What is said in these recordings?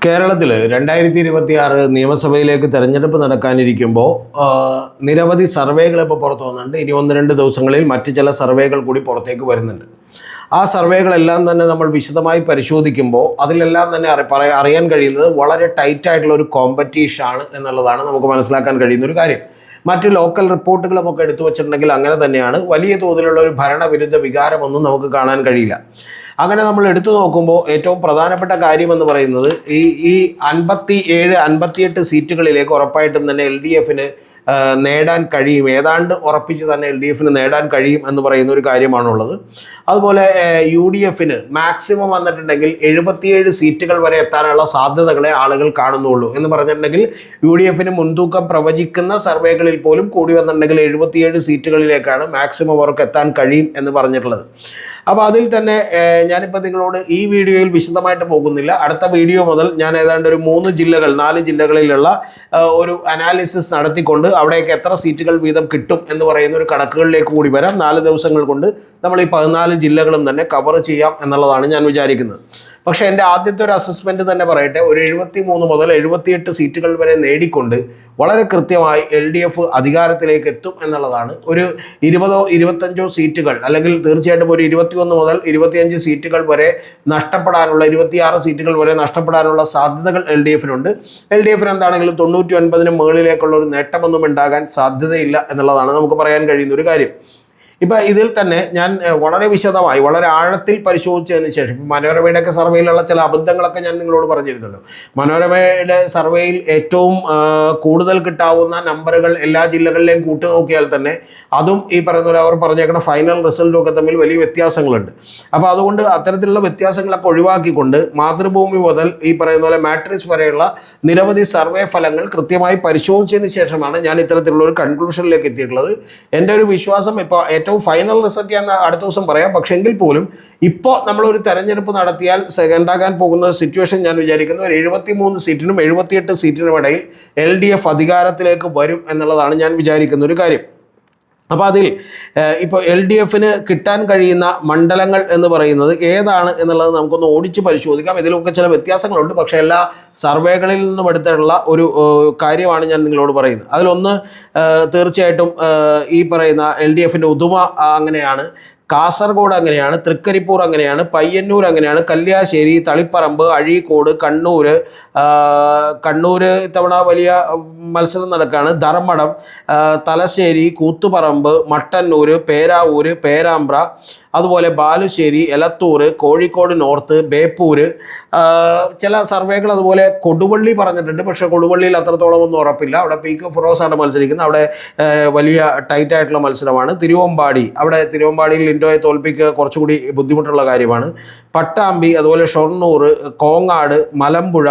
കേരളത്തിൽ 2026 നിയമസഭയിലേക്ക് തെരഞ്ഞെടുപ്പ് നടക്കാനിരിക്കുമ്പോൾ നിരവധി സർവേകൾ ഇപ്പോൾ പുറത്തു വന്നിട്ടുണ്ട്. ഇനി 1-2 ദിവസങ്ങളിൽ മറ്റ് ചില സർവേകൾ കൂടി പുറത്തേക്ക് വരുന്നുണ്ട്. ആ സർവേകളെല്ലാം തന്നെ നമ്മൾ വിശദമായി പരിശോധിക്കുമ്പോൾ അതിലെല്ലാം തന്നെ അറിയാൻ കഴിയുന്നത് വളരെ ടൈറ്റായിട്ടുള്ള ഒരു കോമ്പറ്റീഷനാണ് എന്നുള്ളതാണ് നമുക്ക് മനസ്സിലാക്കാൻ കഴിയുന്ന ഒരു കാര്യം. മറ്റ് ലോക്കൽ റിപ്പോർട്ടുകളുമൊക്കെ എടുത്തു വച്ചിട്ടുണ്ടെങ്കിൽ അങ്ങനെ തന്നെയാണ്. വലിയ തോതിലുള്ള ഒരു ഭരണവിരുദ്ധ വികാരമൊന്നും നമുക്ക് കാണാൻ കഴിയില്ല. അങ്ങനെ നമ്മൾ എടുത്തു നോക്കുമ്പോൾ ഏറ്റവും പ്രധാനപ്പെട്ട കാര്യമെന്ന് പറയുന്നത് ഈ 57-58 സീറ്റുകളിലേക്ക് ഉറപ്പായിട്ടും തന്നെ LDFന് നേടാൻ കഴിയും, ഏതാണ്ട് ഉറപ്പിച്ച് തന്നെ LDFന് നേടാൻ കഴിയും എന്ന് പറയുന്ന ഒരു കാര്യമാണുള്ളത്. അതുപോലെ UDFന് മാക്സിമം വന്നിട്ടുണ്ടെങ്കിൽ 77 സീറ്റുകൾ വരെ എത്താനുള്ള സാധ്യതകളെ ആളുകൾ കാണുന്നുള്ളൂ എന്ന് പറഞ്ഞിട്ടുണ്ടെങ്കിൽ UDFന് മുൻതൂക്കം പ്രവചിക്കുന്ന സർവേകളിൽ പോലും കൂടി വന്നിട്ടുണ്ടെങ്കിൽ 77 സീറ്റുകളിലേക്കാണ് മാക്സിമം അവർക്ക് എത്താൻ കഴിയും എന്ന് പറഞ്ഞിട്ടുള്ളത്. അപ്പോൾ അതിൽ തന്നെ ഞാനിപ്പോൾ നിങ്ങളോട് ഈ വീഡിയോയിൽ വിശദമായിട്ട് പോകുന്നില്ല. അടുത്ത വീഡിയോ മുതൽ ഞാൻ ഏതാണ്ട് ഒരു 4 ജില്ലകളിലുള്ള ഒരു അനാലിസിസ് നടത്തിക്കൊണ്ട് അവിടേക്ക് എത്ര സീറ്റുകൾ വീതം കിട്ടും എന്ന് പറയുന്ന ഒരു കണക്കുകളിലേക്ക് കൂടി വരാം. 4 ദിവസങ്ങൾ കൊണ്ട് നമ്മൾ ഈ 14 ജില്ലകളും തന്നെ കവർ ചെയ്യാം എന്നുള്ളതാണ് ഞാൻ വിചാരിക്കുന്നത്. പക്ഷേ എൻ്റെ ആദ്യത്തെ ഒരു അസസ്മെൻറ്റ് തന്നെ പറയട്ടെ, ഒരു 73 മുതൽ 78 സീറ്റുകൾ വരെ നേടിക്കൊണ്ട് വളരെ കൃത്യമായി LDF അധികാരത്തിലേക്ക് എത്തും എന്നുള്ളതാണ്. ഒരു 20-25 സീറ്റുകൾ അല്ലെങ്കിൽ തീർച്ചയായിട്ടും ഒരു 21 മുതൽ 25 സീറ്റുകൾ വരെ നഷ്ടപ്പെടാനുള്ള 26 സീറ്റുകൾ വരെ നഷ്ടപ്പെടാനുള്ള സാധ്യതകൾ LDFനുണ്ട്. LDFന് എന്താണെങ്കിലും 99-ന് മുകളിലേക്കുള്ള ഒരു നേട്ടമൊന്നും ഉണ്ടാകാൻ സാധ്യതയില്ല എന്നുള്ളതാണ് നമുക്ക് പറയാൻ കഴിയുന്ന ഒരു കാര്യം. ഇപ്പം ഇതിൽ തന്നെ ഞാൻ വളരെ വിശദമായി വളരെ ആഴത്തിൽ പരിശോധിച്ചതിന് ശേഷം മനോരമയുടെയൊക്കെ സർവേയിലുള്ള ചില അബദ്ധങ്ങളൊക്കെ ഞാൻ നിങ്ങളോട് പറഞ്ഞിരുന്നല്ലോ. മനോരമയുടെ സർവേയിൽ ഏറ്റവും കൂടുതൽ കിട്ടാവുന്ന നമ്പറുകൾ എല്ലാ ജില്ലകളിലെയും കൂട്ടി നോക്കിയാൽ തന്നെ അതും ഈ പറയുന്ന പോലെ അവർ പറഞ്ഞേക്കുന്ന ഫൈനൽ റിസൾട്ടും ഒക്കെ തമ്മിൽ വലിയ വ്യത്യാസങ്ങളുണ്ട്. അപ്പോൾ അതുകൊണ്ട് അത്തരത്തിലുള്ള വ്യത്യാസങ്ങളൊക്കെ ഒഴിവാക്കിക്കൊണ്ട് മാതൃഭൂമി മുതൽ ഈ പറയുന്ന പോലെ മാട്രിക്സ് വരെയുള്ള നിരവധി സർവേ ഫലങ്ങൾ കൃത്യമായി പരിശോധിച്ചതിന് ശേഷമാണ് ഞാൻ ഇത്തരത്തിലുള്ള ഒരു കൺക്ലൂഷനിലേക്ക് എത്തിയിട്ടുള്ളത്. എൻ്റെ ഒരു വിശ്വാസം ഇപ്പോൾ ഏറ്റവും ഫൈനൽ റിസൾട്ട് ഞാൻ അടുത്ത ദിവസം പറയാം. പക്ഷെ എങ്കിൽ പോലും ഇപ്പോൾ നമ്മളൊരു തെരഞ്ഞെടുപ്പ് നടത്തിയാൽ ഉണ്ടാകാൻ പോകുന്ന സിറ്റുവേഷൻ ഞാൻ വിചാരിക്കുന്നു ഒരു 73 സീറ്റിനും 78 സീറ്റിനും ഇടയിൽ LDF അധികാരത്തിലേക്ക് വരും എന്നുള്ളതാണ് ഞാൻ വിചാരിക്കുന്ന ഒരു കാര്യം. അപ്പോൾ അതിൽ ഇപ്പോൾ LDFന് കിട്ടാൻ കഴിയുന്ന മണ്ഡലങ്ങൾ എന്ന് പറയുന്നത് ഏതാണ് എന്നുള്ളത് നമുക്കൊന്ന് ഓടിച്ച് പരിശോധിക്കാം. ഇതിലൊക്കെ ചില വ്യത്യാസങ്ങളുണ്ട്, പക്ഷേ എല്ലാ സർവേകളിൽ നിന്നും എടുത്തിട്ടുള്ള ഒരു കാര്യമാണ് ഞാൻ നിങ്ങളോട് പറയുന്നത്. അതിലൊന്ന് തീർച്ചയായിട്ടും ഈ പറയുന്ന LDFൻ്റെ ഉദുമ അങ്ങനെയാണ്, കാസർഗോഡ് അങ്ങനെയാണ്, തൃക്കരിപ്പൂർ അങ്ങനെയാണ്, പയ്യന്നൂർ അങ്ങനെയാണ്, കല്യാശ്ശേരി, തളിപ്പറമ്പ്, അഴീക്കോട്, കണ്ണൂർ ഇത്തവണ വലിയ മത്സരം നടക്കുകയാണ്, ധർമ്മടം, തലശ്ശേരി, കൂത്തുപറമ്പ്, മട്ടന്നൂർ, പേരാവൂർ, പേരാമ്പ്ര, അതുപോലെ ബാലുശ്ശേരി, എലത്തൂർ, കോഴിക്കോട് നോർത്ത്, ബേപ്പൂർ, ചില സർവേകൾ അതുപോലെ കൊടുവള്ളി പറഞ്ഞിട്ടുണ്ട്. പക്ഷേ കൊടുവള്ളിയിൽ അത്രത്തോളം ഒന്നും ഉറപ്പില്ല. അവിടെ പീക്ക് ഫിറോസാണ് മത്സരിക്കുന്നത്. അവിടെ വലിയ ടൈറ്റായിട്ടുള്ള മത്സരമാണ്. തിരുവമ്പാടി, അവിടെ തിരുവമ്പാടിയിൽ ലിൻഡോയെ തോൽപ്പിക്കുക കുറച്ചുകൂടി ബുദ്ധിമുട്ടുള്ള കാര്യമാണ്. പട്ടാമ്പി, അതുപോലെ ഷൊർണൂർ, കോങ്ങാട്, മലമ്പുഴ,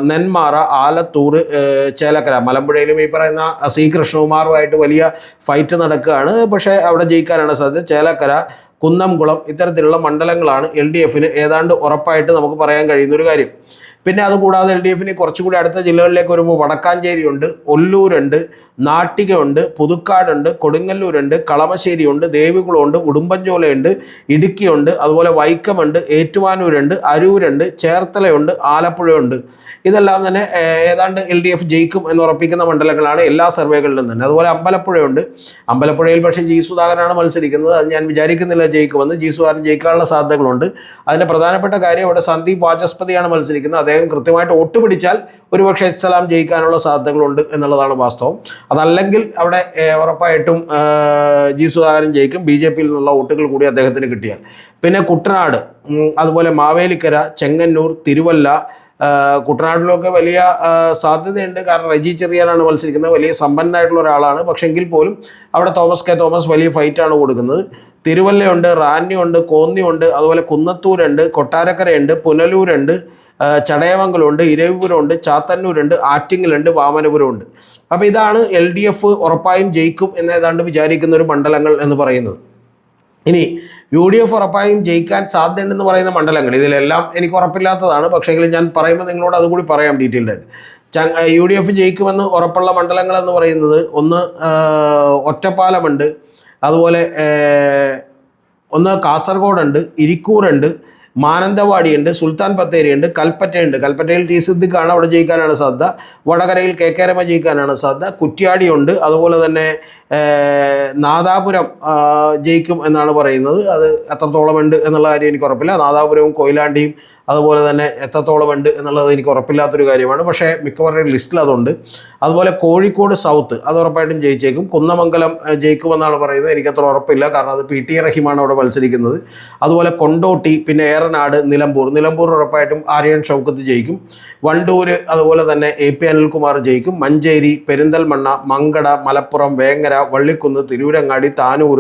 നെന്മാറ, ആലത്തൂർ, ചേലക്കര. മലമ്പുഴയിലും ഈ പറയുന്ന സി കൃഷ്ണകുമാറുമായിട്ട് വലിയ ഫൈറ്റ് നടക്കുകയാണ്. പക്ഷേ അവിടെ ജയിക്കാനാണ് സാധ്യത. ചേലക്കര, കുന്നംകുളം ഇത്തരത്തിലുള്ള മണ്ഡലങ്ങളാണ് LDFന് ഏതാണ്ട് ഉറപ്പായിട്ട് നമുക്ക് പറയാൻ കഴിയുന്ന ഒരു കാര്യം. പിന്നെ അതുകൂടാതെ LDFന് കുറച്ചുകൂടി അടുത്ത ജില്ലകളിലേക്ക് വരുമ്പോൾ വടക്കാഞ്ചേരിയുണ്ട്, ഒല്ലൂരുണ്ട്, നാട്ടികയുണ്ട്, പുതുക്കാടുണ്ട്, കൊടുങ്ങല്ലൂരുണ്ട്, കളമശ്ശേരിയുണ്ട്, ദേവികുളമുണ്ട്, ഉടുമ്പൻചോലയുണ്ട്, ഇടുക്കിയുണ്ട്, അതുപോലെ വൈക്കമുണ്ട്, ഏറ്റുമാനൂരുണ്ട്, അരൂരുണ്ട്, ചേർത്തലയുണ്ട്, ആലപ്പുഴയുണ്ട്. ഇതെല്ലാം തന്നെ ഏതാണ്ട് LDF ജയിക്കും എന്ന് ഉറപ്പിക്കുന്ന മണ്ഡലങ്ങളാണ് എല്ലാ സർവേകളിലും തന്നെ. അതുപോലെ അമ്പലപ്പുഴയുണ്ട്. അമ്പലപ്പുഴയിൽ പക്ഷേ G സുധാകരനാണ് മത്സരിക്കുന്നത്. അത് ഞാൻ വിചാരിക്കുന്നില്ല ജയിക്കുമെന്ന്. G സുധാകരൻ ജയിക്കാനുള്ള സാധ്യതകളുണ്ട്. അതിൻ്റെ പ്രധാനപ്പെട്ട കാര്യം ഇവിടെ സന്ദീപ് വാചസ്പതിയാണ് മത്സരിക്കുന്നത്. അദ്ദേഹം കൃത്യമായിട്ട് വോട്ട് പിടിച്ചാൽ ഒരുപക്ഷെ സലാം ജയിക്കാനുള്ള സാധ്യതകളുണ്ട് എന്നുള്ളതാണ് വാസ്തവം. അതല്ലെങ്കിൽ അവിടെ ഉറപ്പായിട്ടും G സുധാകരൻ ജയിക്കും, BJPയിൽ നിന്നുള്ള വോട്ടുകൾ കൂടി അദ്ദേഹത്തിന് കിട്ടിയാൽ. പിന്നെ കുട്ടനാട്, അതുപോലെ മാവേലിക്കര, ചെങ്ങന്നൂർ, തിരുവല്ല, കുട്ടനാട്ടിലൊക്കെ വലിയ സാധ്യതയുണ്ട്. കാരണം റെജി ചെറിയാനാണ് മത്സരിക്കുന്നത്. വലിയ സമ്പന്നനായിട്ടുള്ള ഒരാളാണ്. പക്ഷെ എങ്കിൽ പോലും അവിടെ തോമസ് കെ തോമസ് വലിയ ഫൈറ്റാണ് കൊടുക്കുന്നത്. തിരുവല്ലയുണ്ട്, റാന്നിയുണ്ട്, കോന്നിയുണ്ട്, അതുപോലെ കുന്നത്തൂരുണ്ട്, കൊട്ടാരക്കരയുണ്ട്, പുനലൂരുണ്ട്, ചടയമംഗലമുണ്ട്, ഇരവിപുരമുണ്ട്, ചാത്തന്നൂരുണ്ട്, ആറ്റിങ്ങലുണ്ട്, വാമനപുരമുണ്ട്. അപ്പോൾ ഇതാണ് LDF ഉറപ്പായും ജയിക്കും എന്ന് ഏതാണ്ട് വിചാരിക്കുന്ന ഒരു മണ്ഡലങ്ങൾ എന്ന് പറയുന്നത്. ഇനി UDF ഉറപ്പായും ജയിക്കാൻ സാധ്യതയുണ്ടെന്ന് പറയുന്ന മണ്ഡലങ്ങൾ ഇതിലെല്ലാം എനിക്ക് ഉറപ്പില്ലാത്തതാണ്. പക്ഷേങ്കിൽ ഞാൻ പറയുമ്പോൾ നിങ്ങളോട് അതുകൂടി പറയാം ഡീറ്റെയിൽഡായിട്ട്. UDF ജയിക്കുമെന്ന് ഉറപ്പുള്ള മണ്ഡലങ്ങൾ എന്ന് പറയുന്നത് ഒന്ന് ഒറ്റപ്പാലമുണ്ട്, അതുപോലെ ഒന്ന് കാസർഗോഡുണ്ട്, ഇരിക്കൂറുണ്ട്, മാനന്തവാടിയുണ്ട്, സുൽത്താൻ ബത്തേരിയുണ്ട്, കൽപ്പറ്റയുണ്ട്. കൽപ്പറ്റയിൽ ടി സിദ്ദിഖാണ്, അവിടെ ജയിക്കാനാണ് സാധ്യത. വടകരയിൽ കെ കെ രമ ജയിക്കാനാണ് സാധ്യത. കുറ്റ്യാടിയുണ്ട്, അതുപോലെ തന്നെ നാദാപുരം ജയിക്കും എന്നാണ് പറയുന്നത്. അത് എത്രത്തോളം ഉണ്ട് എന്നുള്ള കാര്യം എനിക്ക് ഉറപ്പില്ല. നാദാപുരവും കൊയിലാണ്ടിയും അതുപോലെ തന്നെ എത്രത്തോളം ഉണ്ട് എന്നുള്ളത് എനിക്ക് ഉറപ്പില്ലാത്തൊരു കാര്യമാണ്. പക്ഷേ മിക്കവരുടെ ലിസ്റ്റിൽ അതുണ്ട്. അതുപോലെ കോഴിക്കോട് സൗത്ത് അത് ഉറപ്പായിട്ടും ജയിച്ചേക്കും. കുന്നമംഗലം ജയിക്കുമെന്നാണ് പറയുന്നത്. എനിക്കത്ര ഉറപ്പില്ല, കാരണം അത് PT റഹീമാണ് അവിടെ മത്സരിക്കുന്നത്. അതുപോലെ കൊണ്ടോട്ടി, പിന്നെ ഏറനാട്, നിലമ്പൂർ ഉറപ്പായിട്ടും ആര്യൻ ഷൗക്കത്ത് ജയിക്കും. വണ്ടൂർ അതുപോലെ തന്നെ AP അനിൽകുമാർ ജയിക്കും. മഞ്ചേരി, പെരിന്തൽമണ്ണ, മങ്കട, മലപ്പുറം, വേങ്ങര, വള്ളിക്കുന്ന്, തിരൂരങ്ങാടി, താനൂർ,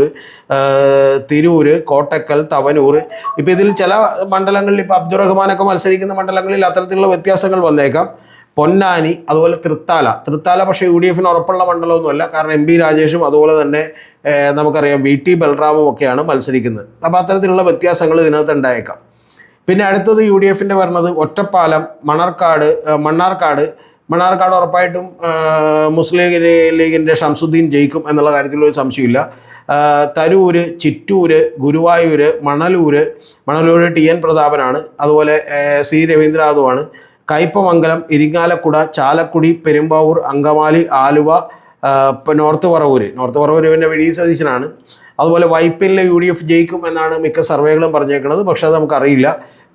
തിരൂര്, കോട്ടക്കൽ, തവനൂർ. ഇപ്പോൾ ഇതിൽ ചില മണ്ഡലങ്ങളിൽ ഇപ്പോൾ അബ്ദുറഹ്മാനൊക്കെ മത്സരിക്കുന്ന മണ്ഡലങ്ങളിൽ അത്തരത്തിലുള്ള വ്യത്യാസങ്ങൾ വന്നേക്കാം. പൊന്നാനി, അതുപോലെ തൃത്താല പക്ഷേ UDF ഉറപ്പുള്ള മണ്ഡലമൊന്നുമല്ല, കാരണം MP രാജേഷും അതുപോലെ തന്നെ നമുക്കറിയാം VT ബൽറാമും ഒക്കെയാണ് മത്സരിക്കുന്നത്. അപ്പോൾ അത്തരത്തിലുള്ള വ്യത്യാസങ്ങൾ ഇതിനകത്ത് ഉണ്ടായേക്കാം. പിന്നെ അടുത്തത് UDF വരുന്നത് ഒറ്റപ്പാലം, മണ്ണാർക്കാട് ഉറപ്പായിട്ടും മുസ്ലിം ലീഗിൻ്റെ ഷംസുദ്ദീൻ ജയിക്കും എന്നുള്ള കാര്യത്തിലൊരു സംശയമില്ല. തരൂര്, ചിറ്റൂര്, ഗുരുവായൂർ, മണലൂർ TN പ്രതാപനാണ്, അതുപോലെ C രവീന്ദ്രനാഥുമാണ്. കയ്പമംഗലം, ഇരിങ്ങാലക്കുട, ചാലക്കുടി, പെരുമ്പാവൂർ, അങ്കമാലി, ആലുവ, നോർത്ത് പറവൂർ പിന്നെ VD സതീശനാണ്. അതുപോലെ വൈപ്പിനിലെ UDF ജയിക്കും എന്നാണ് മിക്ക സർവേകളും പറഞ്ഞേക്കുന്നത്, പക്ഷേ അത് നമുക്കറിയില്ല.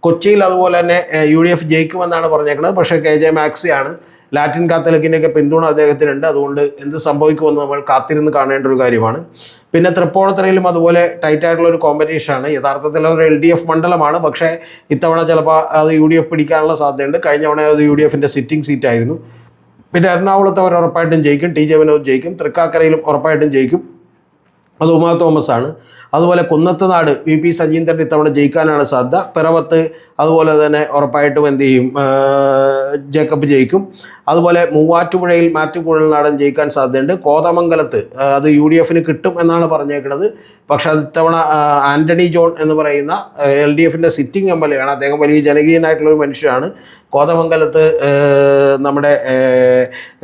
കൊച്ചിയിൽ അതുപോലെ തന്നെ UDF ജയിക്കുമെന്നാണ് പറഞ്ഞേക്കുന്നത്, പക്ഷേ KJ മാക്സിയാണ്. ലാറ്റിൻ കാത്തലിക്കിൻ്റെയൊക്കെ പിന്തുണ അദ്ദേഹത്തിനുണ്ട്. അതുകൊണ്ട് എന്ത് സംഭവിക്കുമെന്ന് നമ്മൾ കാത്തിരുന്ന് കാണേണ്ട ഒരു കാര്യമാണ്. പിന്നെ തൃപ്പൂണിത്തുറയിലും അതുപോലെ ടൈറ്റായിട്ടുള്ളൊരു കോമ്പറ്റീഷനാണ്. യഥാർത്ഥത്തിൽ ഒരു LDF മണ്ഡലമാണ്, പക്ഷേ ഇത്തവണ ചിലപ്പോൾ അത് UDF പിടിക്കാനുള്ള സാധ്യതയുണ്ട്. കഴിഞ്ഞ തവണ അത് UDF സിറ്റിംഗ് സീറ്റായിരുന്നു. പിന്നെ എറണാകുളത്ത് അവർ ഉറപ്പായിട്ടും ജയിക്കും, TJ വിനോദ് ജയിക്കും. തൃക്കാക്കരയിലും ഉറപ്പായിട്ടും ജയിക്കും, അത് ഉമാ തോമസ് ആണ്. അതുപോലെ കുന്നത്തുനാട് VP സജീന്ദ്രൻ ഇത്തവണ ജയിക്കാനാണ് സാധ്യത. പിറവത്ത് അതുപോലെ തന്നെ ഉറപ്പായിട്ടും എന്ത് ചെയ്യും, ജേക്കബ് ജയിക്കും. അതുപോലെ മൂവാറ്റുപുഴയിൽ മാത്യു കുഴൽനാടൻ ജയിക്കാൻ സാധ്യതയുണ്ട്. കോതമംഗലത്ത് അത് UDF കിട്ടും എന്നാണ് പറഞ്ഞേക്കുന്നത്, പക്ഷെ അത് ഇത്തവണ ആൻ്റണി ജോൺ എന്ന് പറയുന്ന LDF സിറ്റിംഗ് MLA ആണ്. അദ്ദേഹം വലിയ ജനകീയനായിട്ടുള്ളൊരു മനുഷ്യനാണ്. കോതമംഗലത്ത് നമ്മുടെ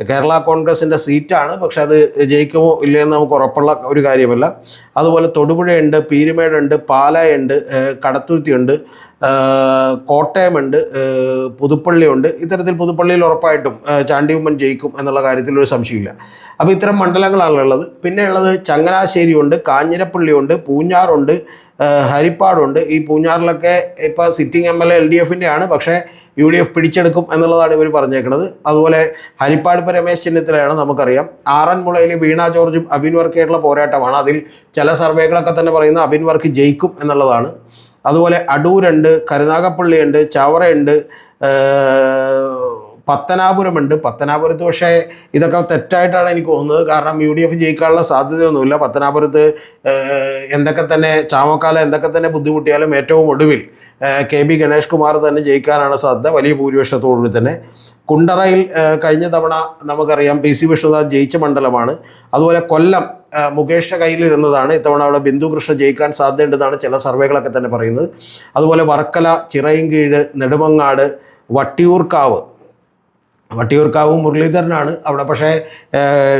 കേരള കോൺഗ്രസിൻ്റെ സീറ്റാണ്, പക്ഷെ അത് ജയിക്കുമോ ഇല്ലയെന്ന് നമുക്ക് ഉറപ്പുള്ള ഒരു കാര്യമല്ല. അതുപോലെ തൊടുപുഴയുണ്ട്, പീരുമേടുണ്ട്, പാലായുണ്ട്, കടത്തുരുത്തിയുണ്ട്, കോട്ടയമുണ്ട്, പുതുപ്പള്ളിയുണ്ട്. ഇത്തരത്തിൽ പുതുപ്പള്ളിയിൽ ഉറപ്പായിട്ടും ചാണ്ടി ഉമ്മൻ ജയിക്കും എന്നുള്ള കാര്യത്തിലൊരു സംശയമില്ല. അപ്പോൾ ഇത്തരം മണ്ഡലങ്ങളാണുള്ളത്. പിന്നെ ഉള്ളത് ചങ്ങനാശ്ശേരിയുണ്ട്, കാഞ്ഞിരപ്പള്ളിയുണ്ട്, പൂഞ്ഞാറുണ്ട്, ഹരിപ്പാടുണ്ട്. ഈ പൂഞ്ഞാറിലൊക്കെ ഇപ്പോൾ സിറ്റിംഗ് MLA LDF ആണ്, പക്ഷേ UDF പിടിച്ചെടുക്കും എന്നുള്ളതാണ് ഇവർ പറഞ്ഞേക്കുന്നത്. അതുപോലെ ഹരിപ്പാട് ഇപ്പോൾ രമേശ് ചെന്നിത്തലയാണ്, നമുക്കറിയാം. ആറന്മുളയിൽ വീണ ജോർജും അബിൻ വർക്കിയായിട്ടുള്ള പോരാട്ടമാണ്. അതിൽ ചില സർവേകളൊക്കെ തന്നെ പറയുന്ന അബിൻ വർക്ക് ജയിക്കും എന്നുള്ളതാണ്. അതുപോലെ അടൂരുണ്ട്, കരുനാഗപ്പള്ളിയുണ്ട്, ചവറയുണ്ട്, പത്തനാപുരമുണ്ട്. പത്തനാപുരത്ത് പക്ഷേ ഇതൊക്കെ തെറ്റായിട്ടാണ് എനിക്ക് തോന്നുന്നത്, കാരണം UDF ജയിക്കാനുള്ള സാധ്യതയൊന്നുമില്ല. പത്തനാപുരത്ത് എന്തൊക്കെ തന്നെ ബുദ്ധിമുട്ടിയാലും ഏറ്റവും ഒടുവിൽ KB ഗണേഷ് കുമാർ തന്നെ ജയിക്കാനാണ് സാധ്യത, വലിയ ഭൂരിപക്ഷത്തോടുകൂടി തന്നെ. കുണ്ടറയിൽ കഴിഞ്ഞ തവണ നമുക്കറിയാം PC വിശ്വനാഥ് ജയിച്ച മണ്ഡലമാണ്. അതുപോലെ കൊല്ലം മുകേഷിൻ്റെ കയ്യിലിരുന്നതാണ്. ഇത്തവണ അവിടെ ബിന്ദു കൃഷ്ണ ജയിക്കാൻ സാധ്യതയുണ്ടെന്നാണ് ചില സർവേകളൊക്കെ തന്നെ പറയുന്നത്. അതുപോലെ വർക്കല, ചിറയൻകീഴ്, നെടുമങ്ങാട്, വട്ടിയൂർക്കാവും മുരളീധരനാണ് അവിടെ, പക്ഷേ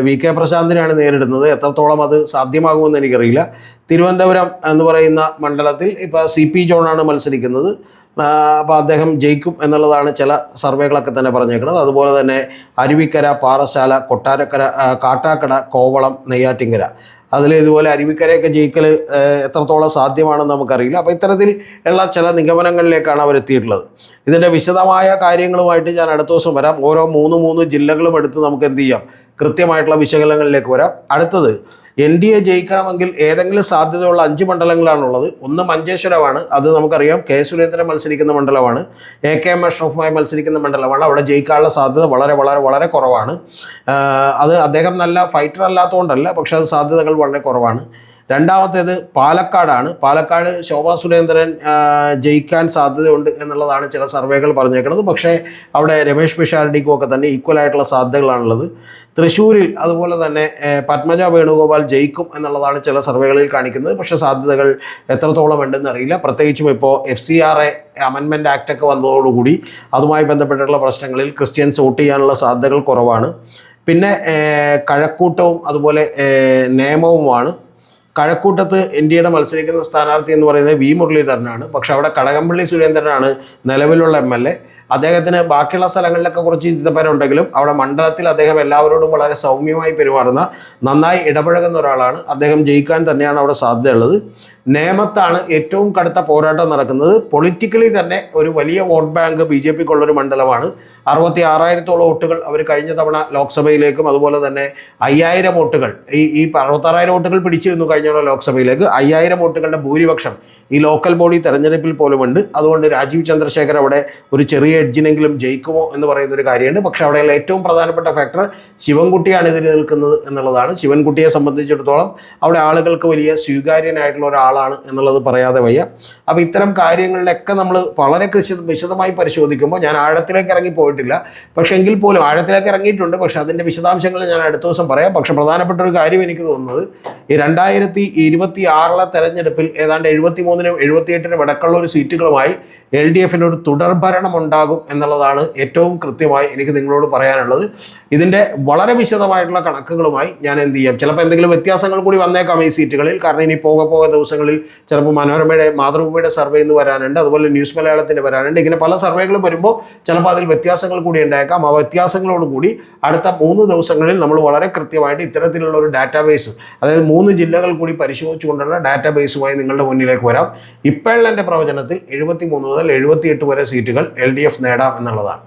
VK പ്രശാന്തിനാണ് നേരിടുന്നത്. എത്രത്തോളം അത് സാധ്യമാകുമെന്ന് എനിക്കറിയില്ല. തിരുവനന്തപുരം എന്ന് പറയുന്ന മണ്ഡലത്തിൽ ഇപ്പോൾ CP ജോണാണ് മത്സരിക്കുന്നത്. അപ്പോൾ അദ്ദേഹം ജയിക്കും എന്നുള്ളതാണ് ചില സർവേകളൊക്കെ തന്നെ പറഞ്ഞേക്കുന്നത്. അതുപോലെ തന്നെ അരുവിക്കര, പാറശാല, കൊട്ടാരക്കര, കാട്ടാക്കട, കോവളം, നെയ്യാറ്റിങ്കര, അതിൽ ഇതുപോലെ അരുവിക്കരയൊക്കെ ജയിക്കൽ എത്രത്തോളം സാധ്യമാണെന്ന് നമുക്കറിയില്ല. അപ്പോൾ ഇത്തരത്തിൽ ഉള്ള ചില നിഗമനങ്ങളിലേക്കാണ് അവരെത്തിയിട്ടുള്ളത്. ഇതിൻ്റെ വിശദമായ കാര്യങ്ങളുമായിട്ട് ഞാൻ അടുത്ത ദിവസം വരാം. ഓരോ മൂന്ന് ജില്ലകളും എടുത്ത് നമുക്ക് എന്ത് ചെയ്യാം, കൃത്യമായിട്ടുള്ള വിശകലനങ്ങളിലേക്ക് വരാം. അടുത്തത് NDA ജയിക്കണമെങ്കിൽ ഏതെങ്കിലും സാധ്യതയുള്ള 5 മണ്ഡലങ്ങളാണുള്ളത്. ഒന്ന് മഞ്ചേശ്വരമാണ്, അത് നമുക്കറിയാം. K സുരേന്ദ്രൻ മത്സരിക്കുന്ന മണ്ഡലമാണ്. AKM അഷ്റഫുമായി മത്സരിക്കുന്ന മണ്ഡലമാണ്. അവിടെ ജയിക്കാനുള്ള സാധ്യത വളരെ വളരെ വളരെ കുറവാണ്. അത് അദ്ദേഹം നല്ല ഫൈറ്റർ അല്ലാത്തതുകൊണ്ടല്ല, പക്ഷേ അത് സാധ്യതകൾ വളരെ കുറവാണ്. രണ്ടാമത്തേത് പാലക്കാടാണ്. പാലക്കാട് ശോഭാ സുരേന്ദ്രൻ ജയിക്കാൻ സാധ്യതയുണ്ട് എന്നുള്ളതാണ് ചില സർവേകൾ പറഞ്ഞേക്കുന്നത്, പക്ഷേ അവിടെ രമേഷ് പിഷാരടിക്കും ഒക്കെ തന്നെ ഈക്വലായിട്ടുള്ള സാധ്യതകളാണുള്ളത്. തൃശ്ശൂരിൽ അതുപോലെ തന്നെ പത്മജ വേണുഗോപാൽ ജയിക്കും എന്നുള്ളതാണ് ചില സർവേകളിൽ കാണിക്കുന്നത്, പക്ഷേ സാധ്യതകൾ എത്രത്തോളം ഉണ്ടെന്ന് അറിയില്ല. പ്രത്യേകിച്ചും ഇപ്പോൾ FCRA അമെൻമെൻറ്റ് ആക്റ്റൊക്കെ വന്നതോടുകൂടി അതുമായി ബന്ധപ്പെട്ടിട്ടുള്ള പ്രശ്നങ്ങളിൽ ക്രിസ്ത്യൻസ് വോട്ട് ചെയ്യാനുള്ള സാധ്യതകൾ കുറവാണ്. പിന്നെ കഴക്കൂട്ടവും അതുപോലെ നേമവുമാണ്. കഴക്കൂട്ടത്ത് ഇന്ത്യയുടെ മത്സരിക്കുന്ന സ്ഥാനാർത്ഥി എന്ന് പറയുന്നത് വി മുരളീധരനാണ്. പക്ഷെ അവിടെ കടകംപള്ളി സുരേന്ദ്രനാണ് നിലവിലുള്ള MLA. അദ്ദേഹത്തിന് ബാക്കിയുള്ള സ്ഥലങ്ങളിലൊക്കെ കുറച്ച് ചിന്തപ്പനുണ്ടെങ്കിലും അവിടെ മണ്ഡലത്തിൽ അദ്ദേഹം എല്ലാവരോടും വളരെ സൗമ്യമായി പെരുമാറുന്ന, നന്നായി ഇടപഴകുന്ന ഒരാളാണ്. അദ്ദേഹം ജയിക്കാൻ തന്നെയാണ് അവിടെ സാധ്യതയുള്ളത്. നേമത്താണ് ഏറ്റവും കടുത്ത പോരാട്ടം നടക്കുന്നത്. പൊളിറ്റിക്കലി തന്നെ ഒരു വലിയ വോട്ട് ബാങ്ക് BJPക്കുള്ളൊരു മണ്ഡലമാണ്. 66,000-ഓളം വോട്ടുകൾ അവർ കഴിഞ്ഞ തവണ ലോക്സഭയിലേക്കും അതുപോലെ തന്നെ 5,000 വോട്ടുകൾ ഈ 66,000 വോട്ടുകൾ പിടിച്ചിരുന്നു കഴിഞ്ഞ തവണ ലോക്സഭയിലേക്ക്. 5,000 വോട്ടുകളുടെ ഭൂരിപക്ഷം ഈ ലോക്കൽ ബോഡി തെരഞ്ഞെടുപ്പിൽ പോലുമുണ്ട്. അതുകൊണ്ട് രാജീവ് ചന്ദ്രശേഖർ അവിടെ ഒരു ചെറിയ എഡ്ജിനെങ്കിലും ജയിക്കുമോ എന്ന് പറയുന്നൊരു കാര്യമുണ്ട്. പക്ഷേ അവിടെയുള്ള ഏറ്റവും പ്രധാനപ്പെട്ട ഫാക്ടർ ശിവൻകുട്ടിയാണ് എതിരെ നിൽക്കുന്നത് എന്നുള്ളതാണ്. ശിവൻകുട്ടിയെ സംബന്ധിച്ചിടത്തോളം അവിടെ ആളുകൾക്ക് വലിയ സ്വീകാര്യനായിട്ടുള്ള ഒരാളാണ് എന്നുള്ളത് പറയാതെ വയ്യ. അപ്പോൾ ഇത്തരം കാര്യങ്ങളിലൊക്കെ നമ്മൾ വളരെ വിശദമായി പരിശോധിക്കുമ്പോൾ ഞാൻ ആഴത്തിലേക്ക് ഇറങ്ങി പോയിട്ടില്ല. പക്ഷേ എങ്കിൽ പോലും ആഴത്തിലേക്ക് ഇറങ്ങിയിട്ടുണ്ട്. പക്ഷേ അതിൻ്റെ വിശദാംശങ്ങൾ ഞാൻ അടുത്ത ദിവസം പറയാം. പക്ഷേ പ്രധാനപ്പെട്ട ഒരു കാര്യം എനിക്ക് തോന്നുന്നത്, ഈ 2026 തെരഞ്ഞെടുപ്പിൽ ഏതാണ്ട് 73-നും 78-നും ഇടക്കുള്ള ഒരു സീറ്റുകളുമായി LDFന് ഒരു തുടർഭരണം ഉണ്ടാകും എന്നുള്ളതാണ് ഏറ്റവും കൃത്യമായി എനിക്ക് നിങ്ങളോട് പറയാനുള്ളത്. ഇതിൻ്റെ വളരെ വിശദമായിട്ടുള്ള കണക്കുകളുമായി ഞാൻ എന്ത് ചെയ്യാം, ചിലപ്പോൾ എന്തെങ്കിലും വ്യത്യാസങ്ങൾ കൂടി വന്നേക്കാം ഈ സീറ്റുകളിൽ. കാരണം ഇനി പോകെ ദിവസങ്ങളിൽ ചിലപ്പോൾ മനോരമയുടെ, മാതൃഭൂമിയുടെ സർവേ എന്ന് വരാനുണ്ട്, അതുപോലെ ന്യൂസ് മലയാളത്തിൻ്റെ വരാനുണ്ട്. ഇങ്ങനെ പല സർവേകളും വരുമ്പോൾ ചിലപ്പോൾ അതിൽ വ്യത്യാസങ്ങൾ കൂടി ഉണ്ടായേക്കാം. ആ വ്യത്യാസങ്ങളോടുകൂടി അടുത്ത 3 ദിവസങ്ങളിൽ നമ്മൾ വളരെ കൃത്യമായിട്ട് ഇത്തരത്തിലുള്ള ഒരു ഡാറ്റാബേസ്, അതായത് 3 ജില്ലകൾ കൂടി പരിശോധിച്ചുകൊണ്ടുള്ള ഡാറ്റാബേസുമായി നിങ്ങളുടെ മുന്നിലേക്ക് വരാം. ഇപ്പോഴുള്ള എൻ്റെ പ്രവചനത്തിൽ 73 മുതൽ 78 വരെ സീറ്റുകൾ LDF നേടാം എന്നുള്ളതാണ്.